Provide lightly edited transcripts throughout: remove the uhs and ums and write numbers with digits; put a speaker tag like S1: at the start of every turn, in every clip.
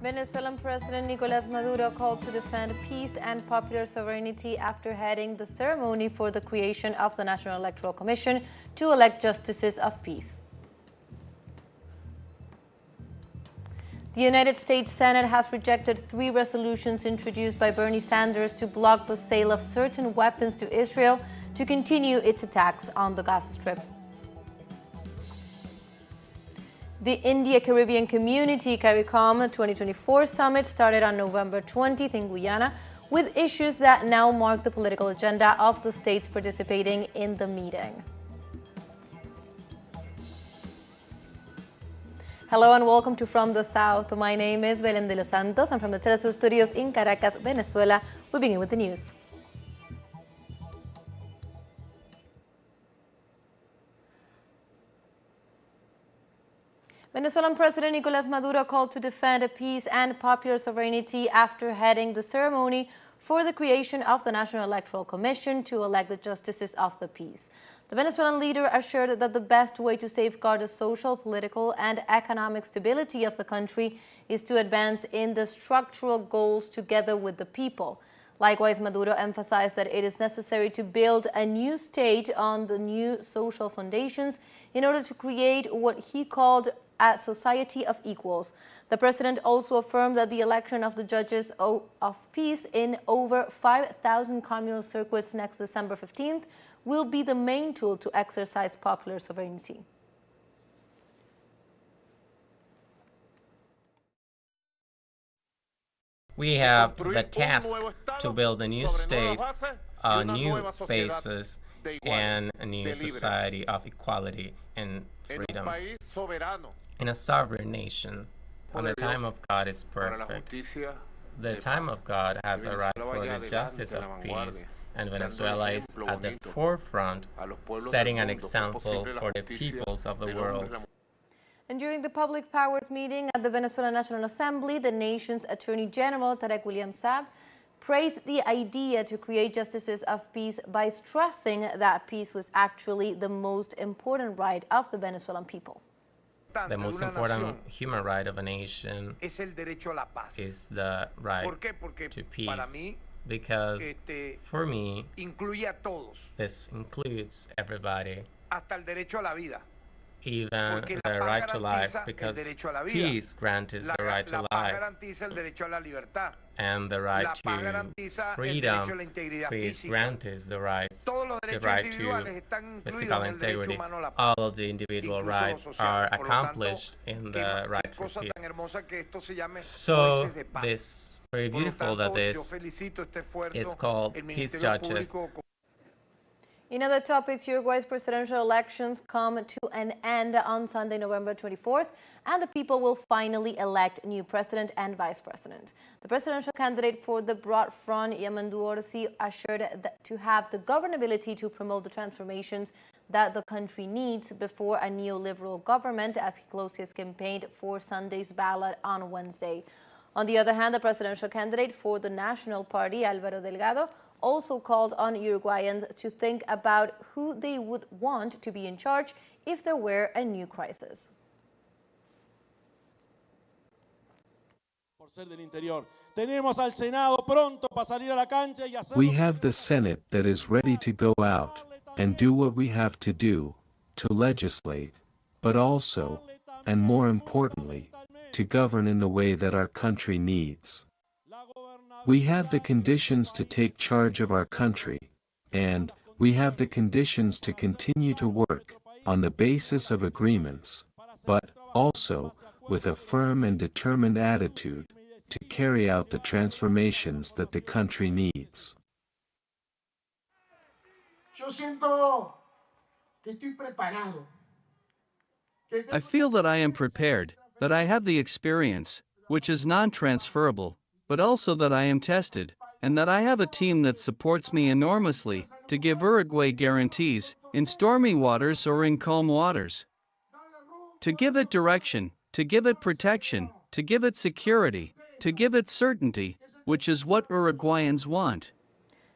S1: Venezuelan President Nicolás Maduro called to defend peace and popular sovereignty after heading the ceremony for the creation of the National Electoral Commission to elect justices of peace. The United States Senate has rejected 3 resolutions introduced by Bernie Sanders to block the sale of certain weapons to Israel to continue its attacks on the Gaza Strip. The India-CARICOM Community CARICOM 2024 summit started on November 20th in Guyana, with issues that now mark the political agenda of the states participating in the meeting. Hello and welcome to From the South. My name is Belén de los Santos. I'm from the teleSUR studios in Caracas, Venezuela. We begin with the news. Venezuelan President Nicolás Maduro called to defend peace and popular sovereignty after heading the ceremony for the creation of the National Electoral Commission to elect the justices of the peace. The Venezuelan leader assured that the best way to safeguard the social, political, and economic stability of the country is to advance in the structural goals together with the people. Likewise, Maduro emphasized that it is necessary to build a new state on the new social foundations in order to create what he called a society of equals. The president also affirmed that the election of the judges of peace in over 5,000 communal circuits next December 15th will be the main tool to exercise popular sovereignty.
S2: We have the task to build a new state, a new basis, and a new society of equality and freedom. In a sovereign nation, when the time of God is perfect, the time of God has arrived for the justice of peace, and Venezuela is at the forefront, setting an example for the peoples of the world.
S1: And during the Public Powers meeting at the Venezuelan National Assembly, the nation's Attorney General, Tarek William Saab, praised the idea to create justices of peace by stressing that peace was actually the most important right of the Venezuelan people.
S2: The most important human right of a nation is the right to peace, because for me, this includes everybody, even the right to life, because peace grants the right to life, and the right to freedom, peace grants the right to physical integrity. All of the individual rights are accomplished in the right for peace. So this very beautiful that this is called Peace Judges.
S1: In other topics, Uruguay's presidential elections come to an end on Sunday, November 24th, and the people will finally elect new president and vice president. The presidential candidate for the Broad Front, Maduro, assured that to have the governability to promote the transformations that the country needs before a neoliberal government, as he closed his campaign for Sunday's ballot on Wednesday. On the other hand, the presidential candidate for the National Party, Álvaro Delgado, also called on Uruguayans to think about who they would want to be in charge if there were a new crisis.
S3: We have the Senate that is ready to go out and do what we have to do, to legislate, but also, and more importantly, to govern in the way that our country needs. We have the conditions to take charge of our country, and we have the conditions to continue to work on the basis of agreements, but also with a firm and determined attitude to carry out the transformations that the country needs.
S4: I feel that I am prepared, that I have the experience, which is non-transferable, but also that I am tested, and that I have a team that supports me enormously to give Uruguay guarantees, in stormy waters or in calm waters. To give it direction, to give it protection, to give it security, to give it certainty, which is what Uruguayans want.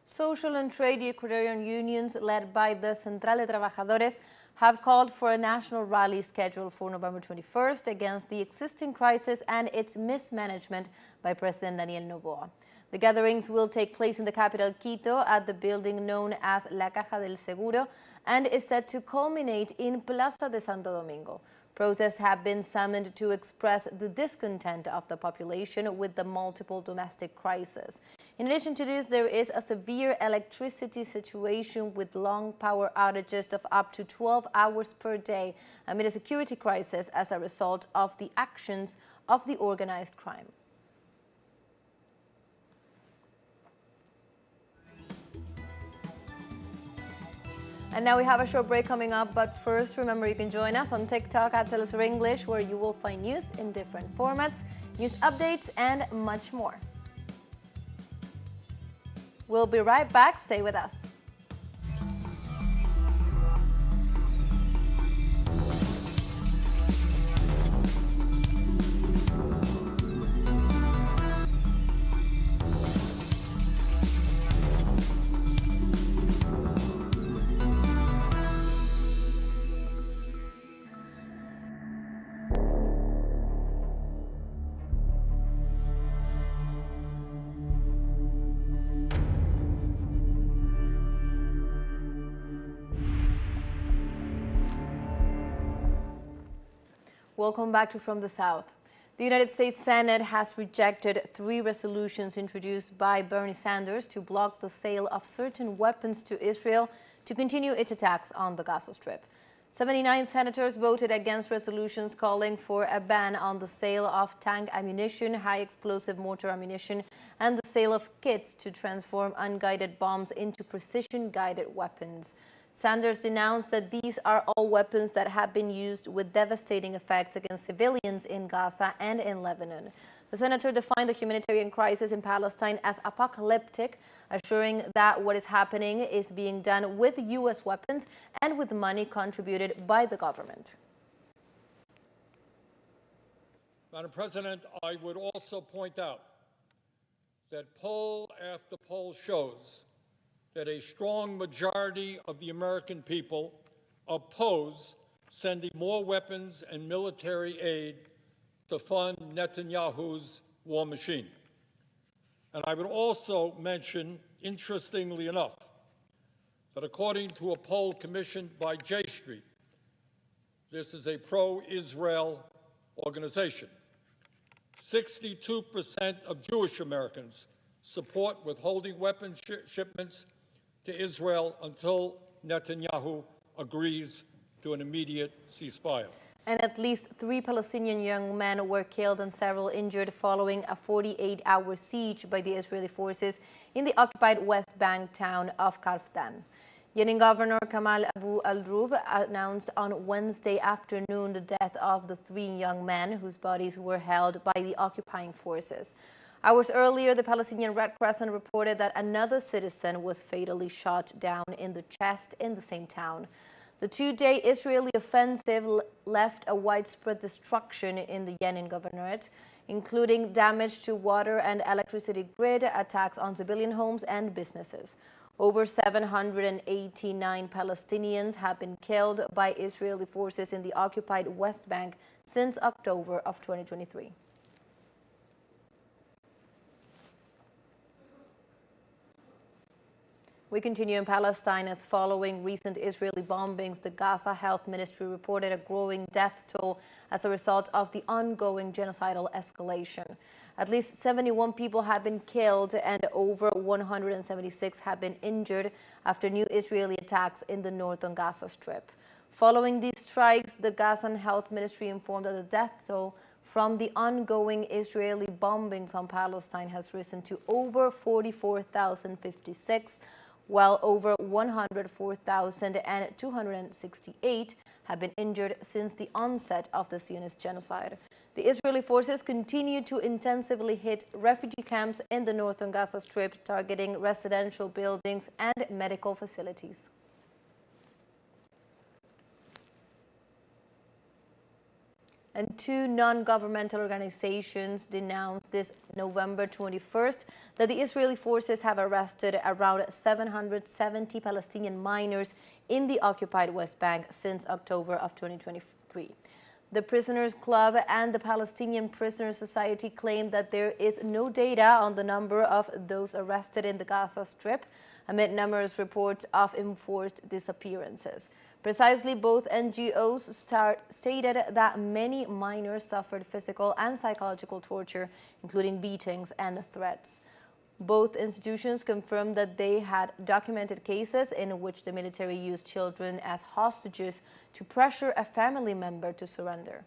S1: Social and trade Ecuadorian unions led by the Central de Trabajadores have called for a national rally scheduled for November 21st against the existing crisis and its mismanagement by President Daniel Noboa. The gatherings will take place in the capital, Quito, at the building known as La Caja del Seguro, and is set to culminate in Plaza de Santo Domingo. Protests have been summoned to express the discontent of the population with the multiple domestic crises. In addition to this, there is a severe electricity situation with long power outages of up to 12 hours per day amid a security crisis as a result of the actions of the organized crime. And now we have a short break coming up, but first, remember you can join us on TikTok at teleSUR English, where you will find news in different formats, news updates, and much more. We'll be right back. Stay with us. Welcome back to From the South. The United States Senate has rejected 3 resolutions introduced by Bernie Sanders to block the sale of certain weapons to Israel to continue its attacks on the Gaza Strip. 79 senators voted against resolutions calling for a ban on the sale of tank ammunition, high-explosive mortar ammunition, and the sale of kits to transform unguided bombs into precision-guided weapons. Sanders denounced that these are all weapons that have been used with devastating effects against civilians in Gaza and in Lebanon. The senator defined the humanitarian crisis in Palestine as apocalyptic, assuring that what is happening is being done with U.S. weapons and with money contributed by the government.
S5: Madam President, I would also point out that poll after poll shows that a strong majority of the American people oppose sending more weapons and military aid to fund Netanyahu's war machine. And I would also mention, interestingly enough, that according to a poll commissioned by J Street, this is a pro-Israel organization, 62% of Jewish Americans support withholding weapons shipments to Israel until Netanyahu agrees to an immediate ceasefire.
S1: And at least 3 Palestinian young men were killed and several injured following a 48-hour siege by the Israeli forces in the occupied West Bank town of Kafdan. Yemen Governor Kamal Abu al-Rub announced on Wednesday afternoon the death of the 3 young men whose bodies were held by the occupying forces. Hours earlier, the Palestinian Red Crescent reported that another citizen was fatally shot down in the chest in the same town. The 2-day Israeli offensive left a widespread destruction in the Yemen Governorate, including damage to water and electricity grid, attacks on civilian homes and businesses. Over 789 Palestinians have been killed by Israeli forces in the occupied West Bank since October of 2023. We continue in Palestine as following recent Israeli bombings, the Gaza Health Ministry reported a growing death toll as a result of the ongoing genocidal escalation. At least 71 people have been killed and over 176 have been injured after new Israeli attacks in the northern Gaza Strip. Following these strikes, the Gazan Health Ministry informed that the death toll from the ongoing Israeli bombings on Palestine has risen to over 44,056, while over 104,268 have been injured since the onset of the Zionist genocide. The Israeli forces continue to intensively hit refugee camps in the northern Gaza Strip, targeting residential buildings and medical facilities. And two non-governmental organizations denounced this November 21st that the Israeli forces have arrested around 770 Palestinian minors in the occupied West Bank since October of 2023. The Prisoners Club and the Palestinian Prisoners Society claim that there is no data on the number of those arrested in the Gaza Strip amid numerous reports of enforced disappearances. Precisely, both NGOs stated that many minors suffered physical and psychological torture, including beatings and threats. Both institutions confirmed that they had documented cases in which the military used children as hostages to pressure a family member to surrender.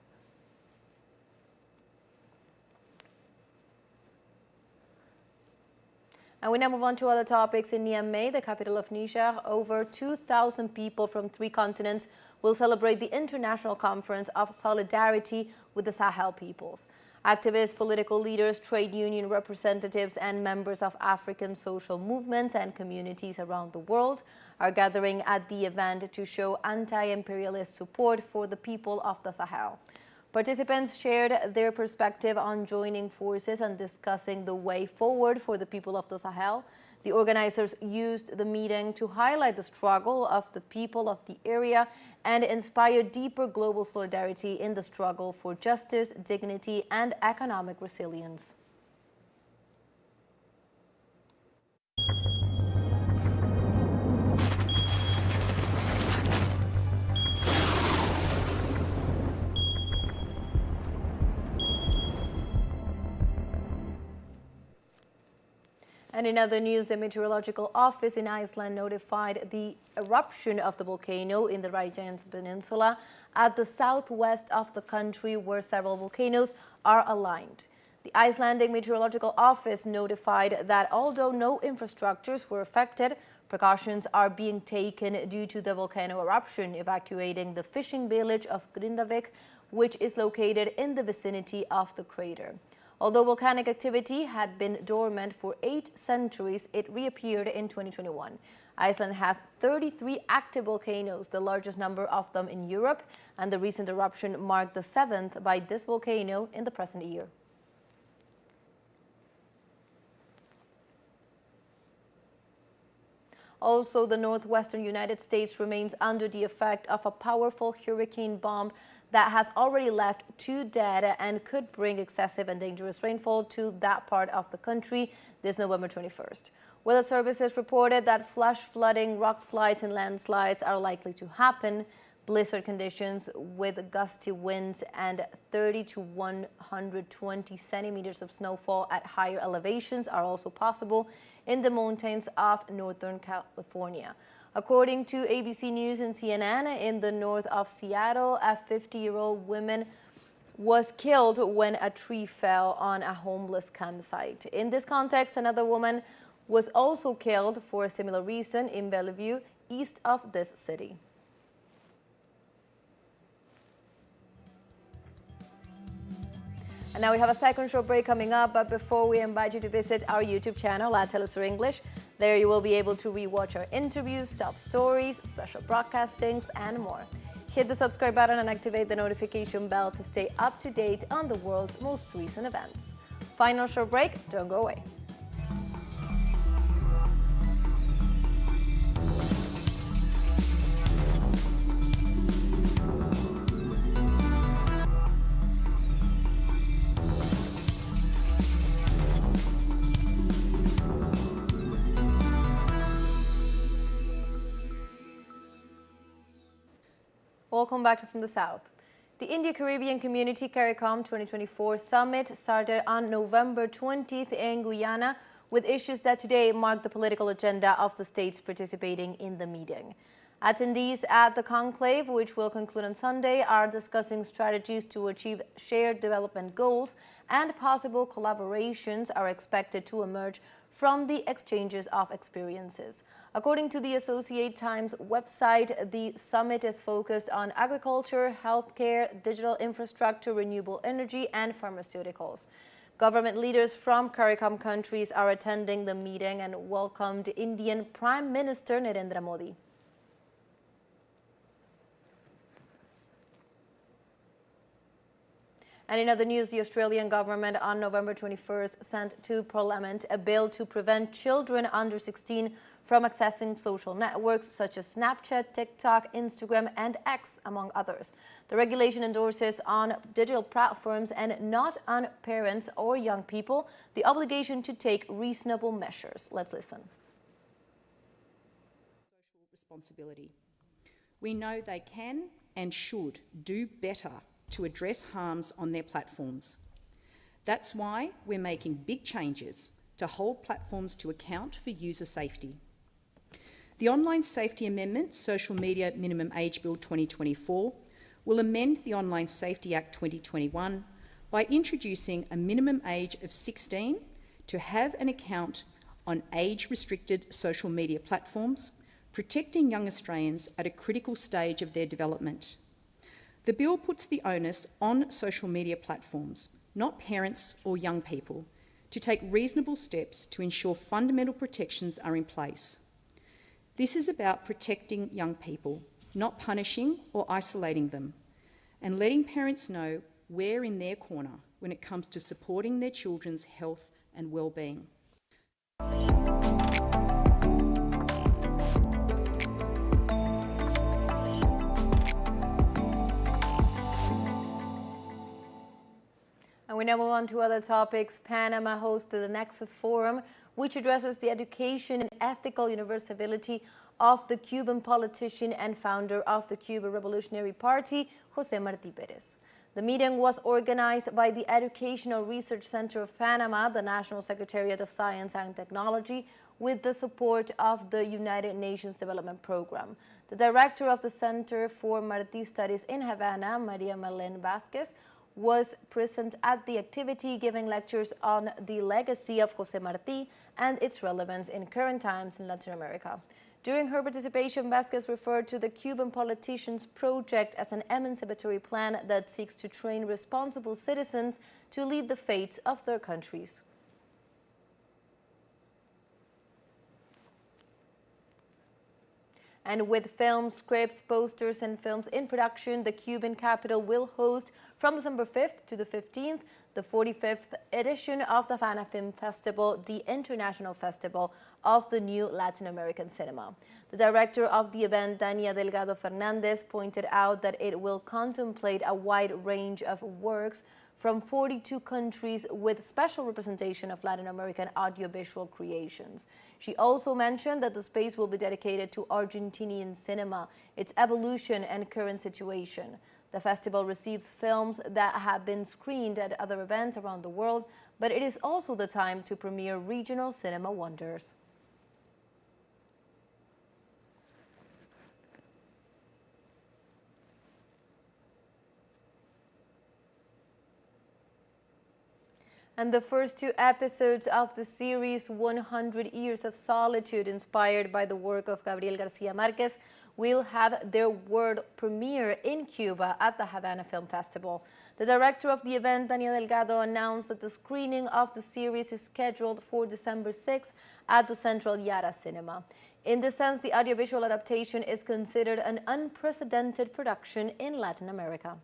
S1: And we now move on to other topics. In Niamey, the capital of Niger, over 2,000 people from 3 continents will celebrate the International Conference of Solidarity with the Sahel peoples. Activists, political leaders, trade union representatives, and members of African social movements and communities around the world are gathering at the event to show anti-imperialist support for the people of the Sahel. Participants shared their perspective on joining forces and discussing the way forward for the people of the Sahel. The organizers used the meeting to highlight the struggle of the people of the area and inspire deeper global solidarity in the struggle for justice, dignity, and economic resilience. And in other news, the Meteorological Office in Iceland notified the eruption of the volcano in the Reykjanes Peninsula at the southwest of the country, where several volcanoes are aligned. The Icelandic Meteorological Office notified that although no infrastructures were affected, precautions are being taken due to the volcano eruption, evacuating the fishing village of Grindavik, which is located in the vicinity of the crater. Although volcanic activity had been dormant for 8 centuries, it reappeared in 2021. Iceland has 33 active volcanoes, the largest number of them in Europe, and the recent eruption marked the 7th by this volcano in the present year. Also, the northwestern United States remains under the effect of a powerful hurricane bomb that has already left 2 dead and could bring excessive and dangerous rainfall to that part of the country this November 21st. Weather services reported that flash flooding, rock slides, and landslides are likely to happen. Blizzard conditions with gusty winds and 30 to 120 centimeters of snowfall at higher elevations are also possible in the mountains of northern California. According to ABC News and CNN, in the north of Seattle, a 50-year-old woman was killed when a tree fell on a homeless campsite. In this context, another woman was also killed for a similar reason in Bellevue, east of this city. And now we have a second short break coming up, but before we invite you to visit our YouTube channel at teleSUR English, there you will be able to rewatch our interviews, top stories, special broadcastings, and more. Hit the subscribe button and activate the notification bell to stay up to date on the world's most recent events. Final short break, don't go away. Welcome back from the South. The India-Caribbean Community CARICOM 2024 Summit started on November 20th in Guyana with issues that today mark the political agenda of the states participating in the meeting. Attendees at the conclave, which will conclude on Sunday, are discussing strategies to achieve shared development goals, and possible collaborations are expected to emerge from the exchanges of experiences. According to the Associated Times website, the summit is focused on agriculture, healthcare, digital infrastructure, renewable energy, and pharmaceuticals. Government leaders from CARICOM countries are attending the meeting and welcomed Indian Prime Minister Narendra Modi. And in other news, the Australian government on November 21st sent to Parliament a bill to prevent children under 16 from accessing social networks such as Snapchat, TikTok, Instagram, and X, among others. The regulation endorses on digital platforms and not on parents or young people the obligation to take reasonable measures. Let's listen.
S6: Social responsibility. We know they can and should do better to address harms on their platforms. That's why we're making big changes to hold platforms to account for user safety. The Online Safety Amendment, Social Media Minimum Age Bill 2024, will amend the Online Safety Act 2021 by introducing a minimum age of 16 to have an account on age-restricted social media platforms, protecting young Australians at a critical stage of their development. The bill puts the onus on social media platforms, not parents or young people, to take reasonable steps to ensure fundamental protections are in place. This is about protecting young people, not punishing or isolating them, and letting parents know we're in their corner when it comes to supporting their children's health and well-being.
S1: And we now move on to other topics. Panama hosted the Nexus Forum, which addresses the education and ethical universality of the Cuban politician and founder of the Cuban Revolutionary Party, José Martí Pérez. The meeting was organized by the Educational Research Center of Panama, the National Secretariat of Science and Technology, with the support of the United Nations Development Program. The director of the Center for Martí Studies in Havana, Maria Marlene Vázquez, was present at the activity, giving lectures on the legacy of José Martí and its relevance in current times in Latin America. During her participation, Vázquez referred to the Cuban politician's project as an emancipatory plan that seeks to train responsible citizens to lead the fate of their countries. And with film, scripts, posters, and films in production, the Cuban capital will host from December 5th to the 15th the 45th edition of the Havana Film Festival, the international festival of the new Latin American cinema. The director of the event, Dania Delgado Fernandez, pointed out that it will contemplate a wide range of works from 42 countries with special representation of Latin American audiovisual creations. She also mentioned that the space will be dedicated to Argentinian cinema, its evolution and current situation. The festival receives films that have been screened at other events around the world, but it is also the time to premiere regional cinema wonders. And the first two episodes of the series 100 Years of Solitude, inspired by the work of Gabriel Garcia Marquez, will have their world premiere in Cuba at the Havana Film Festival. The director of the event, Daniel Delgado, announced that the screening of the series is scheduled for December 6th at the Central Yara Cinema. In this sense, the audiovisual adaptation is considered an unprecedented production in Latin America.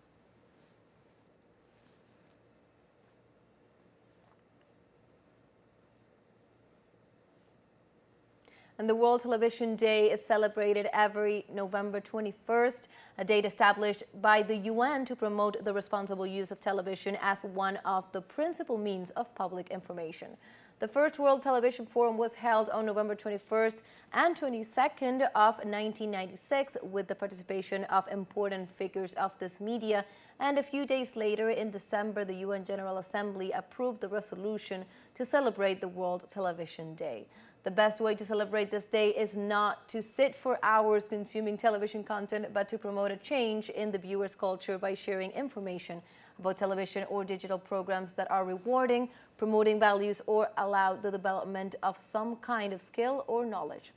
S1: And the World Television Day is celebrated every November 21st, a date established by the UN to promote the responsible use of television as one of the principal means of public information. The first World Television Forum was held on November 21st and 22nd of 1996 with the participation of important figures of this media, and a few days later in December, the UN General Assembly approved the resolution to celebrate the World Television Day. The best way to celebrate this day is not to sit for hours consuming television content, but to promote a change in the viewer's culture by sharing information about television or digital programs that are rewarding, promoting values, or allow the development of some kind of skill or knowledge.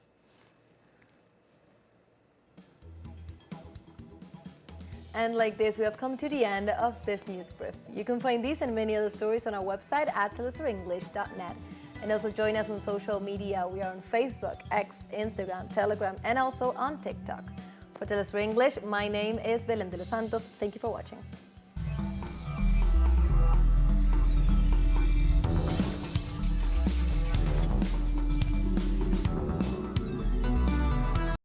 S1: And like this, we have come to the end of this news brief. You can find these and many other stories on our website at telesurenglish.net. And also join us on social media. We are on Facebook, X, Instagram, Telegram, and also on TikTok. For TeleSUR English, my name is Belén de los Santos. Thank you for watching.